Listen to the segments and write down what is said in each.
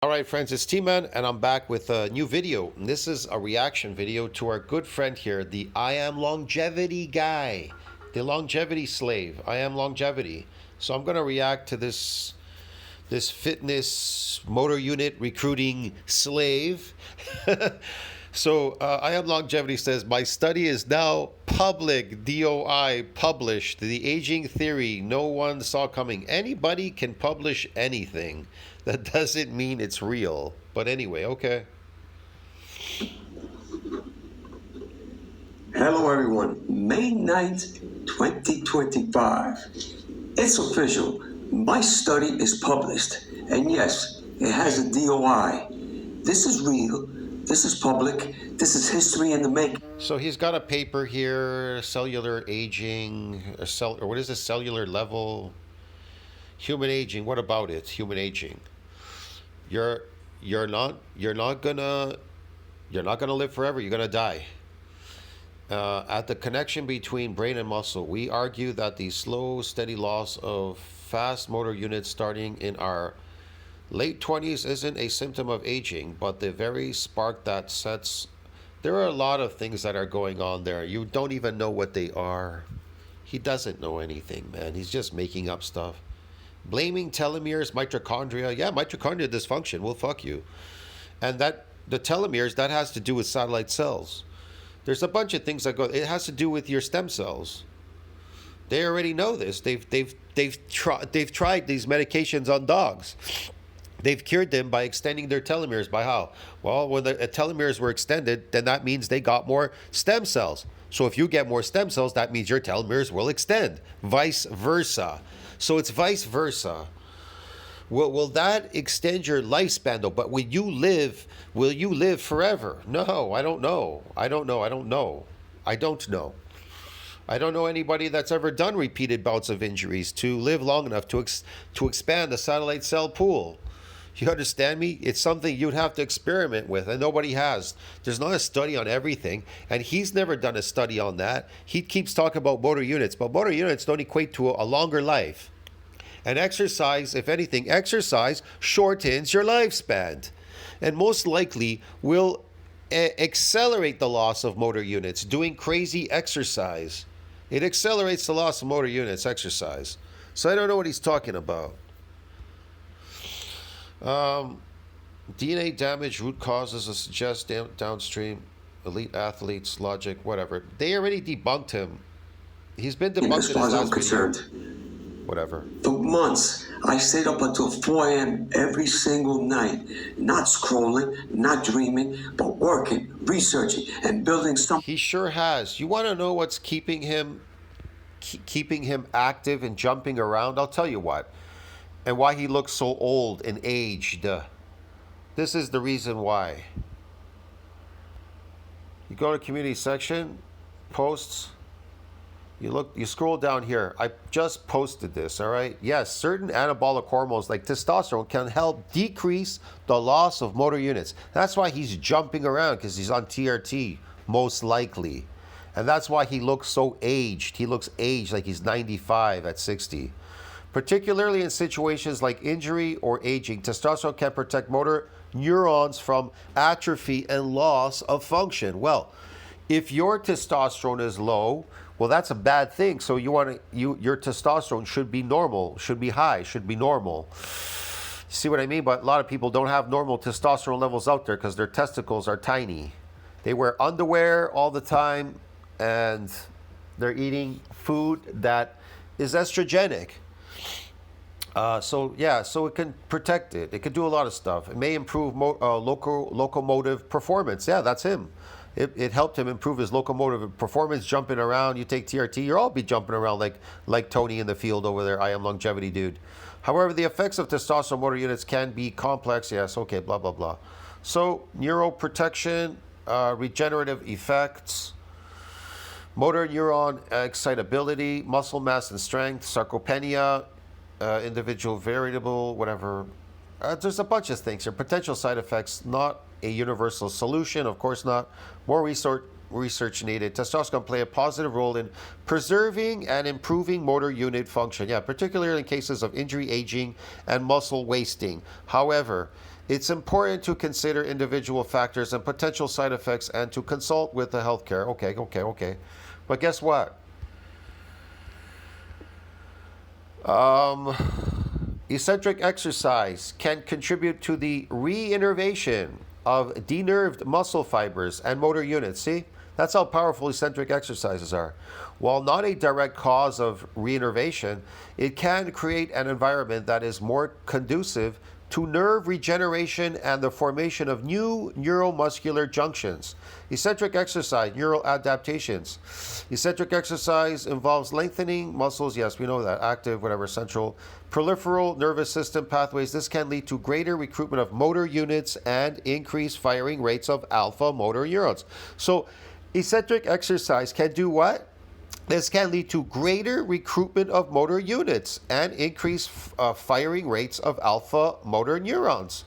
All right, friends, it's T-Man, and I'm back with a new video. And this is a reaction video to our good friend here, the I Am Longevity guy, the longevity slave. I am longevity. So I'm going to react to this fitness motor unit recruiting slave. So I Am Longevity says, my study is now public, DOI, published. The aging theory no one saw coming. Anybody can publish anything. That doesn't mean it's real. But anyway, okay. Hello everyone, May 9th, 2025. It's official. My study is published. And yes, it has a DOI. This is real. This is public. This is history in the making. So he's got a paper here, cellular aging, or what is this, cellular level? Human aging, what about it? Human aging. You're not gonna live forever. You're gonna die. At the connection between brain and muscle, we argue that the slow, steady loss of fast motor units starting in our late 20s isn't a symptom of aging, but the very spark that sets. There are a lot of things that are going on there. You don't even know what they are. He doesn't know anything, man. He's just making up stuff. Blaming telomeres, mitochondria. Yeah, mitochondria dysfunction. Well, fuck you. And that the telomeres, that has to do with satellite cells. There's a bunch of things that go. It has to do with your stem cells. They already know this. They've tried these medications on dogs. They've cured them by extending their telomeres. By how? Well, when the telomeres were extended, then that means they got more stem cells. So if you get more stem cells, that means your telomeres will extend. Vice versa. So it's vice versa. Will that extend your lifespan though? But will you live forever? No, I don't know. I don't know anybody that's ever done repeated bouts of injuries to live long enough to expand the satellite cell pool. You understand me? It's something you'd have to experiment with, and nobody has. There's not a study on everything, and he's never done a study on that. He keeps talking about motor units, but motor units don't equate to a longer life. And exercise, if anything, exercise shortens your lifespan, and most likely will accelerate the loss of motor units. Doing crazy exercise, it accelerates the loss of motor units, exercise. So I don't know what he's talking about. DNA damage root causes to suggest downstream elite athletes logic, whatever. They already debunked him. He's been debunked As far as I'm concerned, whatever. for months, I stayed up until 4 a.m. every single night, not scrolling, not dreaming, but working, researching, and building something. He sure has. You want to know what's keeping him active and jumping around? I'll tell you what. And why he looks so old and aged. This is the reason why. You go to community section, posts. You scroll down here. I just posted this, all right? Yes, certain anabolic hormones like testosterone can help decrease the loss of motor units. That's why he's jumping around, because he's on TRT, most likely. And that's why he looks so aged. He looks aged, like he's 95 at 60. Particularly in situations like injury or aging, testosterone can protect motor neurons from atrophy and loss of function. Well, if your testosterone is low, well, that's a bad thing. So your testosterone should be normal, should be high, should be normal. See what I mean? But a lot of people don't have normal testosterone levels out there because their testicles are tiny. They wear underwear all the time, and they're eating food that is estrogenic. So it can protect it. It can do a lot of stuff. It may improve locomotive performance. Yeah, that's him. It helped him improve his locomotive performance, jumping around. You take TRT, you'll all be jumping around like Tony in the field over there. I Am Longevity dude. However, the effects of testosterone motor units can be complex. Yes, okay, blah, blah, blah. So neuroprotection, regenerative effects, motor neuron excitability, muscle mass and strength, sarcopenia, individual variable, whatever. There's a bunch of things here. Potential side effects, not a universal solution, of course not. More research needed. Testosterone can play a positive role in preserving and improving motor unit function. Yeah, particularly in cases of injury, aging, and muscle wasting. However, It's important to consider individual factors and potential side effects and to consult with the healthcare. Okay. But guess what? Eccentric exercise can contribute to the reinnervation of denerved muscle fibers and motor units. See? That's how powerful eccentric exercises are. While not a direct cause of reinnervation, it can create an environment that is more conducive to nerve regeneration and the formation of new neuromuscular junctions. Eccentric exercise, neural adaptations. Eccentric exercise involves lengthening muscles, yes, we know that, active, whatever, central, peripheral nervous system pathways. This can lead to greater recruitment of motor units and increased firing rates of alpha motor neurons. So, eccentric exercise can do what? This can lead to greater recruitment of motor units and increased firing rates of alpha motor neurons.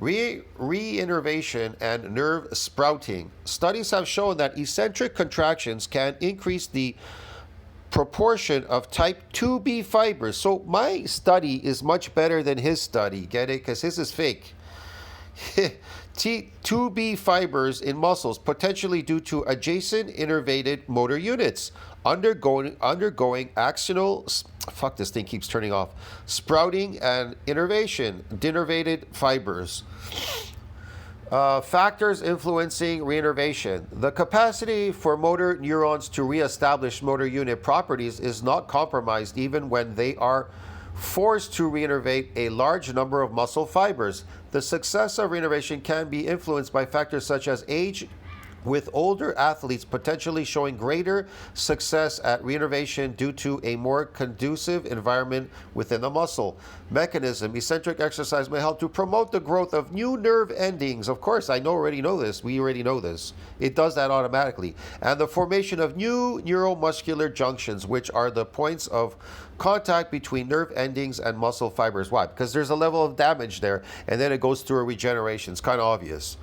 Reinnervation and nerve sprouting. Studies have shown that eccentric contractions can increase the proportion of type 2B fibers. So my study is much better than his study, get it? Because his is fake. 2B fibers in muscles, potentially due to adjacent innervated motor units undergoing axonal, fuck, this thing keeps turning off, sprouting and innervation, denervated fibers. Factors influencing reinnervation. The capacity for motor neurons to reestablish motor unit properties is not compromised even when they are forced to reinnervate a large number of muscle fibers. The success of reinnervation can be influenced by factors such as age, with older athletes potentially showing greater success at reinnervation due to a more conducive environment within the muscle. Mechanism. Eccentric exercise may help to promote the growth of new nerve endings. Of course, already know this. We already know this. It does that automatically. And the formation of new neuromuscular junctions, which are the points of contact between nerve endings and muscle fibers. Why? Because there's a level of damage there, and then it goes through a regeneration. It's kind of obvious.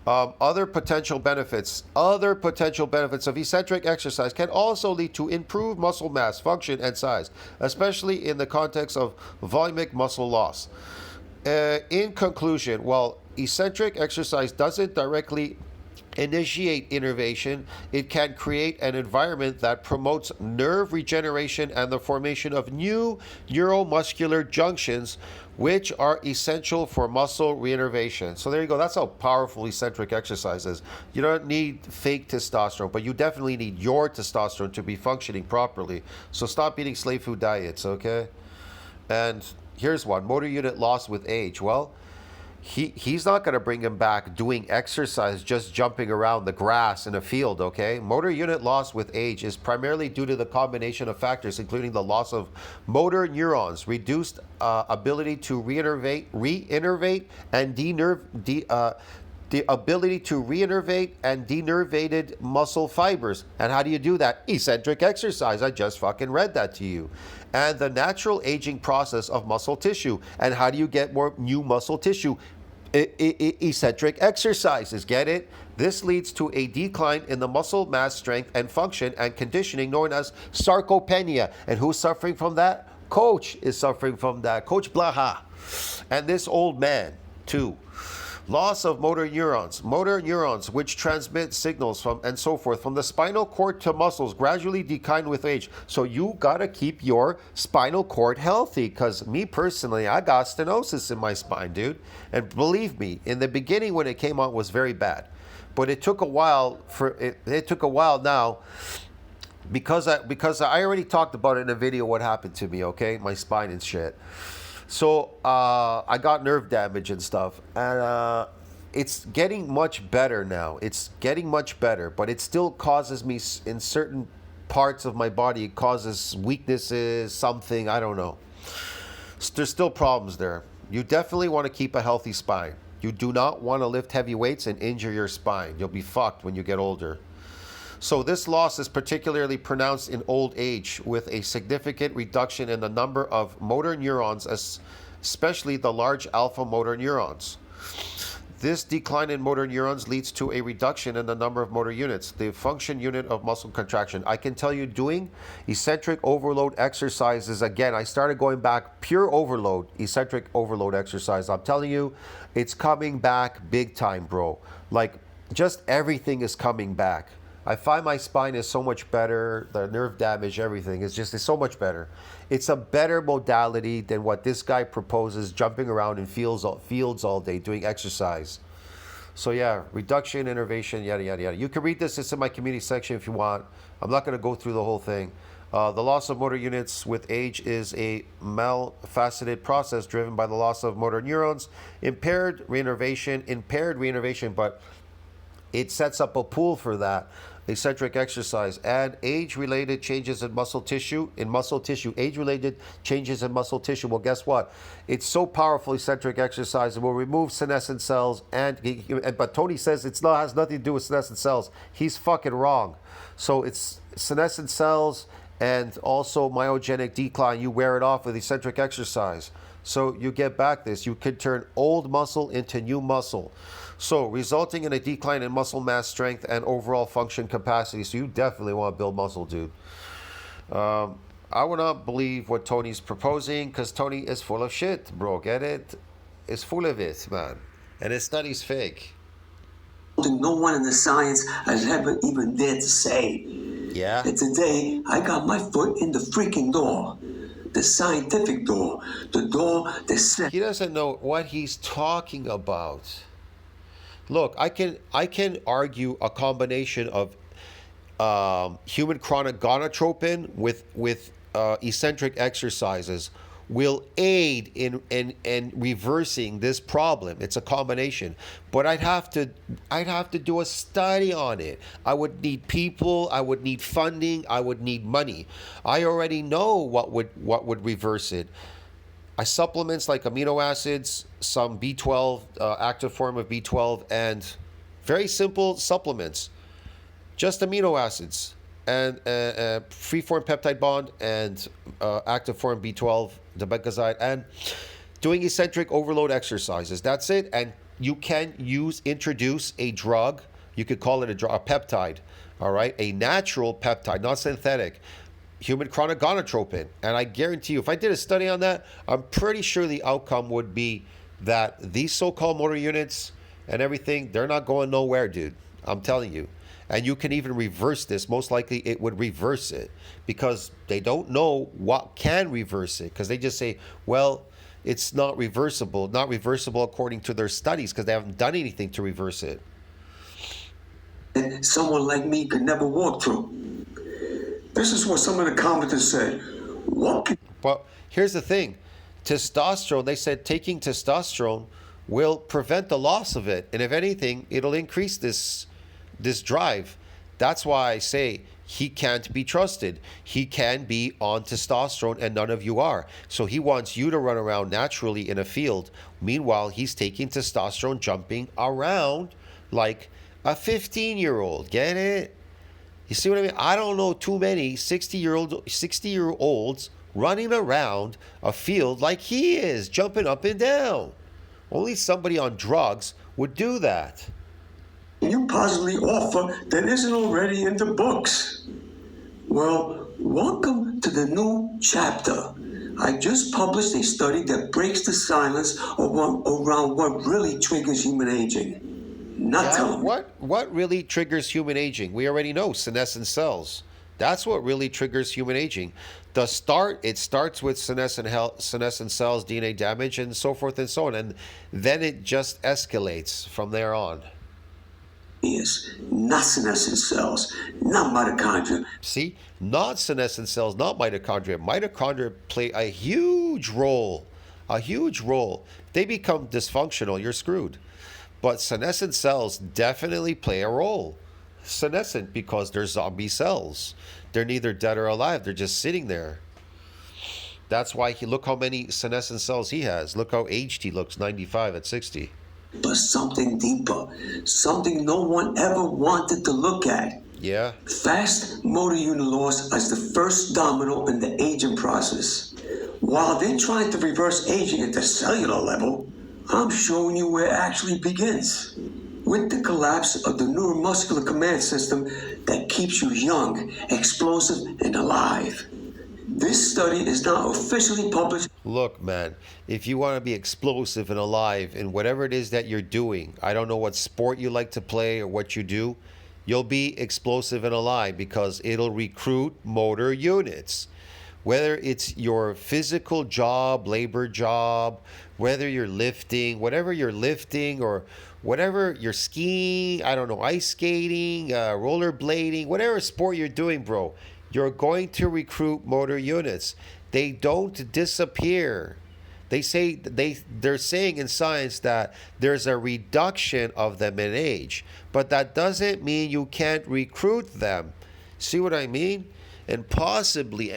Other potential benefits of eccentric exercise can also lead to improved muscle mass, function, and size, especially in the context of volumic muscle loss. In conclusion, while eccentric exercise doesn't directly initiate innervation, it can create an environment that promotes nerve regeneration and the formation of new neuromuscular junctions, which are essential for muscle reinnervation. So there you go. That's how powerful eccentric exercise is. You don't need fake testosterone, but you definitely need your testosterone to be functioning properly. So stop eating slave food diets, okay? And here's one. Motor unit loss with age. Well, he's not going to bring him back doing exercise, just jumping around the grass in a field, okay? Motor unit loss with age is primarily due to the combination of factors, including the loss of motor neurons, reduced ability to reinnervate and the ability to reinnervate and denervated muscle fibers. And how do you do that? Eccentric exercise. I just fucking read that to you. And the natural aging process of muscle tissue. And how do you get more new muscle tissue? Eccentric exercises. Get it? This leads to a decline in the muscle mass strength and function and conditioning known as sarcopenia. And who's suffering from that? Coach is suffering from that. Coach Blaha. And this old man, too. Loss of motor neurons which transmit signals from and so forth from the spinal cord to muscles gradually decline with age. So you gotta keep your spinal cord healthy, because me personally, I got stenosis in my spine, dude. And believe me, in the beginning when it came on, it was very bad, but it took a while it took a while now, because I already talked about it in a video what happened to me, okay, my spine and shit. So I got nerve damage and stuff, and it's getting much better now. It's getting much better, but it still causes me in certain parts of my body. It causes weaknesses, something, I don't know. There's still problems there. You definitely want to keep a healthy spine. You do not want to lift heavy weights and injure your spine. You'll be fucked when you get older. So this loss is particularly pronounced in old age, with a significant reduction in the number of motor neurons, especially the large alpha motor neurons. This decline in motor neurons leads to a reduction in the number of motor units, the function unit of muscle contraction. I can tell you, doing eccentric overload exercises, again, I started going back, pure overload, eccentric overload exercise. I'm telling you, it's coming back big time, bro. Like, just everything is coming back. I find my spine is so much better, the nerve damage, everything is so much better. It's a better modality than what this guy proposes, jumping around in fields all day, doing exercise. So yeah, reduction, innervation, yada, yada, yada. You can read this, it's in my community section if you want. I'm not gonna go through the whole thing. The loss of motor units with age is a multifaceted process driven by the loss of motor neurons, impaired reinnervation, but it sets up a pool for that. Eccentric exercise and age-related changes in muscle tissue. Age-related changes in muscle tissue. Well, guess what? It's so powerful. Eccentric exercise. It will remove senescent cells, but Tony says it has nothing to do with senescent cells. He's fucking wrong. So it's senescent cells and also myogenic decline. You wear it off with eccentric exercise. So you get back this. You could turn old muscle into new muscle. So resulting in a decline in muscle mass strength and overall function capacity. So you definitely want to build muscle, dude. I would not believe what Tony's proposing because Tony is full of shit, bro. Get it? It's full of it, man. And his study's fake. No one in the science has ever even dared to say. Yeah? And today, I got my foot in the freaking door. The scientific door. The door that said... He doesn't know what he's talking about. Look, I can argue a combination of human chronic gonadotropin with eccentric exercises will aid in reversing this problem. It's a combination, but I'd have to do a study on it. I would need people, I would need funding, I would need money. I already know what would reverse it. Supplements like amino acids, some B12, active form of B12, and very simple supplements, just amino acids and free form peptide bond and active form B12, the becazide, and doing eccentric overload exercises. That's it. And you can introduce a drug. You could call it a peptide, all right? A natural peptide, not synthetic. Human chronic gonadotropin. And I guarantee you, if I did a study on that, I'm pretty sure the outcome would be that these so-called motor units and everything, they're not going nowhere, dude. I'm telling you. And you can even reverse this. Most likely it would reverse it because they don't know what can reverse it because they just say, well, it's not reversible according to their studies because they haven't done anything to reverse it. And someone like me could never walk through. This is what some of the commenters said. Well, here's the thing. Testosterone, they said taking testosterone will prevent the loss of it. And if anything, it'll increase this drive. That's why I say he can't be trusted. He can be on testosterone and none of you are. So he wants you to run around naturally in a field. Meanwhile, he's taking testosterone, jumping around like a 15-year-old. Get it? You see what I mean? I don't know too many 60-year-olds running around a field like he is, jumping up and down. Only somebody on drugs would do that. You possibly offer that isn't already in the books. Well, welcome to the new chapter. I just published a study that breaks the silence around what really triggers human aging. What really triggers human aging? We already know senescent cells. That's what really triggers human aging. It starts with senescent cells, DNA damage, and so forth and so on, and then it just escalates from there on. Yes, not senescent cells, not mitochondria. See, not senescent cells, not mitochondria. Mitochondria play a huge role. They become dysfunctional, you're screwed. But senescent cells definitely play a role. Senescent because they're zombie cells. They're neither dead or alive. They're just sitting there. That's why look how many senescent cells he has. Look how aged he looks, 95 at 60. But something deeper, something no one ever wanted to look at. Yeah. Fast motor unit loss as the first domino in the aging process. While they're trying to reverse aging at the cellular level, I'm showing you where it actually begins. With the collapse of the neuromuscular command system that keeps you young, explosive, and alive. This study is now officially published. Look, man, if you want to be explosive and alive in whatever it is that you're doing, I don't know what sport you like to play or what you do, you'll be explosive and alive because it'll recruit motor units. Whether it's your physical job, labor job, whether you're lifting, whatever you're lifting, or whatever you're skiing, I don't know, ice skating, rollerblading, whatever sport you're doing, bro, you're going to recruit motor units. They don't disappear. They're saying in science that there's a reduction of them in age, but that doesn't mean you can't recruit them. See what I mean? And possibly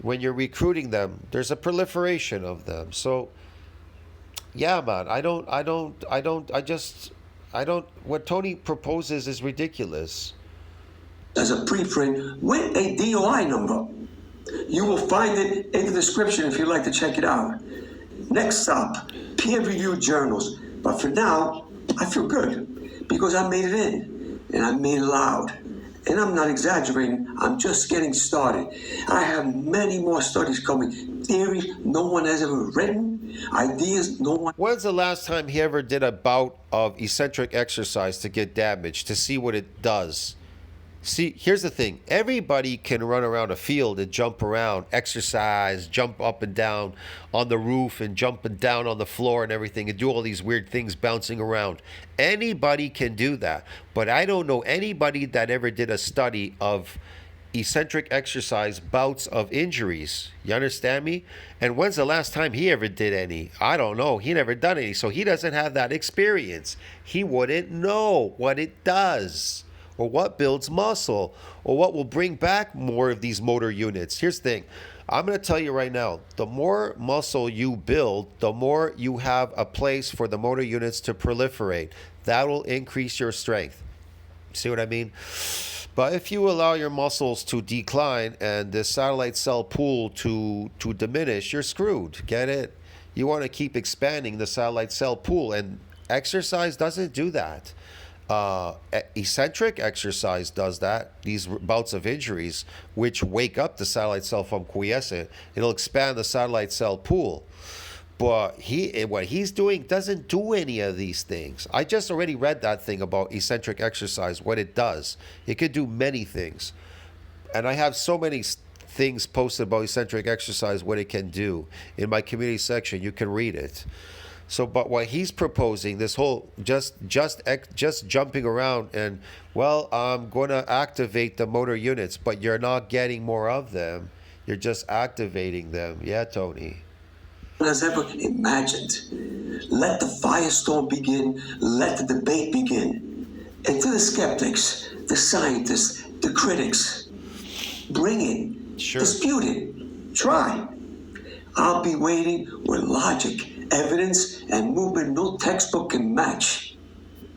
when you're recruiting them, there's a proliferation of them. So yeah, man, what Tony proposes is ridiculous. As a preprint with a DOI number. You will find it in the description if you'd like to check it out. Next stop, peer-reviewed journals. But for now, I feel good because I made it in and I made it loud. And I'm not exaggerating, I'm just getting started. I have many more studies coming, theories no one has ever written, ideas no one. When's the last time he ever did a bout of eccentric exercise to get damaged, to see what it does? See, here's the thing. Everybody can run around a field and jump around, exercise, jump up and down on the roof and jump and down on the floor and everything and do all these weird things bouncing around. Anybody can do that. But I don't know anybody that ever did a study of eccentric exercise bouts of injuries. You understand me? And when's the last time he ever did any? I don't know. He never done any. So he doesn't have that experience. He wouldn't know what it does, or what builds muscle, or what will bring back more of these motor units. Here's the thing. I'm going to tell you right now, the more muscle you build, the more you have a place for the motor units to proliferate. That will increase your strength. See what I mean? But if you allow your muscles to decline and the satellite cell pool to diminish, you're screwed. Get it? You want to keep expanding the satellite cell pool, and exercise doesn't do that. Eccentric exercise does that. These bouts of injuries, which wake up the satellite cell from quiescent, it'll expand the satellite cell pool. But what he's doing doesn't do any of these things. I just already read that thing about eccentric exercise, what it does. It could do many things. And I have so many things posted about eccentric exercise, what it can do. In my community section, you can read it. So, but what he's proposing, this whole just jumping around and, well, I'm going to activate the motor units, but you're not getting more of them. You're just activating them. Yeah, Tony. Has ever imagined. Let the firestorm begin. Let the debate begin. And to the skeptics, the scientists, the critics, bring it. Sure. Dispute it. Try. I'll be waiting with logic, evidence, and movement no textbook can match.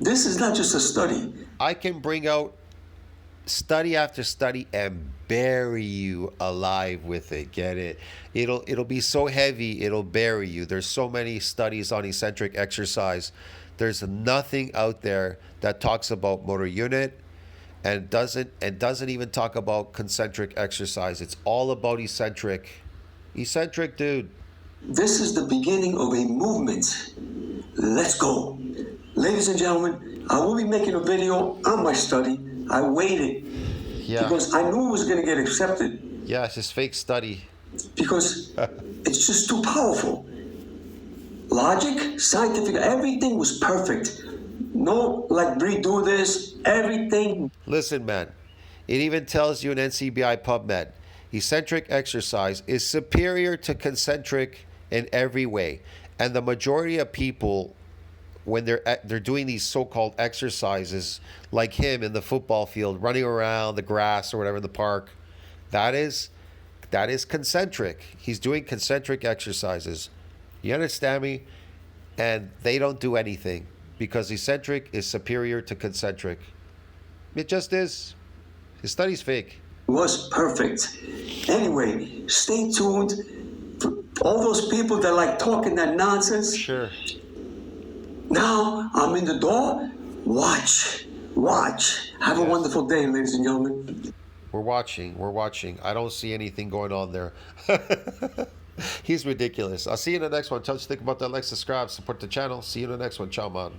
This is not just a study. I can bring out study after study and bury you alive with it. Get it? It'll be so heavy it'll bury you. There's so many studies on eccentric exercise. There's nothing out there that talks about motor unit and doesn't even talk about concentric exercise. It's all about eccentric. Eccentric, dude. This is the beginning of a movement. Let's go. Ladies and gentlemen, I will be making a video on my study. I waited because I knew it was going to get accepted. Yeah, it's his fake study. Because it's just too powerful. Logic, scientific, everything was perfect. No, like, redo this, everything. Listen, man, it even tells you in NCBI PubMed, eccentric exercise is superior to concentric in every way. And the majority of people, when they're doing these so-called exercises, like him in the football field, running around the grass or whatever in the park, that is concentric. He's doing concentric exercises. You understand me? And they don't do anything because eccentric is superior to concentric. It just is. His study's fake. Was perfect. Anyway, stay tuned All those people that like talking that nonsense. Sure. Now I'm in the door. Watch. Have a Yes. wonderful day, ladies and gentlemen. We're watching. We're watching. I don't see anything going on there. He's ridiculous. I'll see you in the next one. Tell us what you think about that. Like, subscribe, support the channel. See you in the next one. Ciao, man.